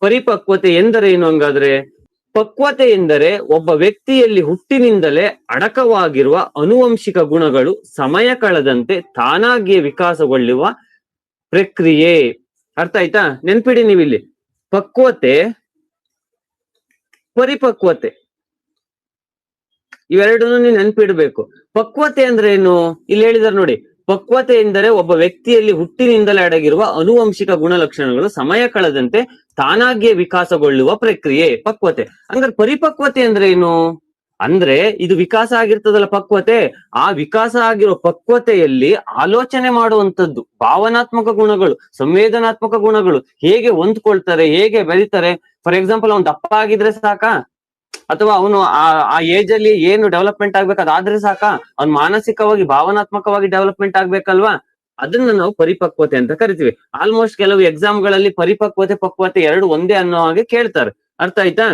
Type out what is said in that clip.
ಪರಿಪಕ್ವತೆ ಎಂದರೇನು ಹಂಗಾದ್ರೆ? ಪಕ್ವತೆ ಎಂದರೆ ಒಬ್ಬ ವ್ಯಕ್ತಿಯಲ್ಲಿ ಹುಟ್ಟಿನಿಂದಲೇ ಅಡಕವಾಗಿರುವ ಆನುವಂಶಿಕ ಗುಣಗಳು ಸಮಯ ಕಳೆದಂತೆ ತಾನಾಗಿಯೇ ವಿಕಾಸಗೊಳ್ಳುವ ಪ್ರಕ್ರಿಯೆ. ಅರ್ಥ ಆಯ್ತಾ? ನೆನ್ಪಿಡಿ ನೀವಿಲ್ಲಿ ಪಕ್ವತೆ, ಪರಿಪಕ್ವತೆ ಇವೆರಡನ್ನು ನೀವು ನೆನ್ಪಿಡ್ಬೇಕು. ಪಕ್ವತೆ ಅಂದ್ರೆ ಏನು? ಇಲ್ಲಿ ಹೇಳಿದಾರೆ ನೋಡಿ, ಪಕ್ವತೆ ಎಂದರೆ ಒಬ್ಬ ವ್ಯಕ್ತಿಯಲ್ಲಿ ಹುಟ್ಟಿನಿಂದಲೇ ಅಡಗಿರುವ ಆನುವಂಶಿಕ ಗುಣಲಕ್ಷಣಗಳು ಸಮಯ ಕಳೆದಂತೆ ತಾನಾಗಿಯೇ ವಿಕಾಸಗೊಳ್ಳುವ ಪ್ರಕ್ರಿಯೆ ಪಕ್ವತೆ. ಅಂದ್ರೆ ಪರಿಪಕ್ವತೆ ಅಂದ್ರೆ ಏನು ಅಂದ್ರೆ, ಇದು ವಿಕಾಸ ಆಗಿರ್ತದಲ್ಲ ಪಕ್ವತೆ, ಆ ವಿಕಾಸ ಆಗಿರೋ ಪಕ್ವತೆಯಲ್ಲಿ ಆಲೋಚನೆ ಮಾಡುವಂತದ್ದು, ಭಾವನಾತ್ಮಕ ಗುಣಗಳು, ಸಂವೇದನಾತ್ಮಕ ಗುಣಗಳು ಹೇಗೆ ಹೊಂದ್ಕೊಳ್ತಾರೆ, ಹೇಗೆ ಬೆಳಿತಾರೆ. ಫಾರ್ ಎಕ್ಸಾಂಪಲ್ ಅವ್ನು ದಪ್ಪ ಆಗಿದ್ರೆ ಸಾಕಾ, ಅಥವಾ ಅವನು ಆ ಏಜ್ ಅಲ್ಲಿ ಏನು ಡೆವಲಪ್ಮೆಂಟ್ ಆಗ್ಬೇಕು ಅದಾದ್ರೆ ಸಾಕಾ? ಅವ್ನು ಮಾನಸಿಕವಾಗಿ ಭಾವನಾತ್ಮಕವಾಗಿ ಡೆವಲಪ್ಮೆಂಟ್ ಆಗ್ಬೇಕಲ್ವಾ? ಅದನ್ನ ನಾವು ಪರಿಪಕ್ವತೆ ಅಂತ ಕರಿತೀವಿ. ಆಲ್ಮೋಸ್ಟ್ ಕೆಲವು ಎಕ್ಸಾಮ್ ಗಳಲ್ಲಿ ಪರಿಪಕ್ವತೆ ಪಕ್ವತೆ ಎರಡು ಒಂದೇ ಅನ್ನೋ ಹಾಗೆ ಕೇಳ್ತಾರೆ. ಅರ್ಥ ಆಯ್ತಾ?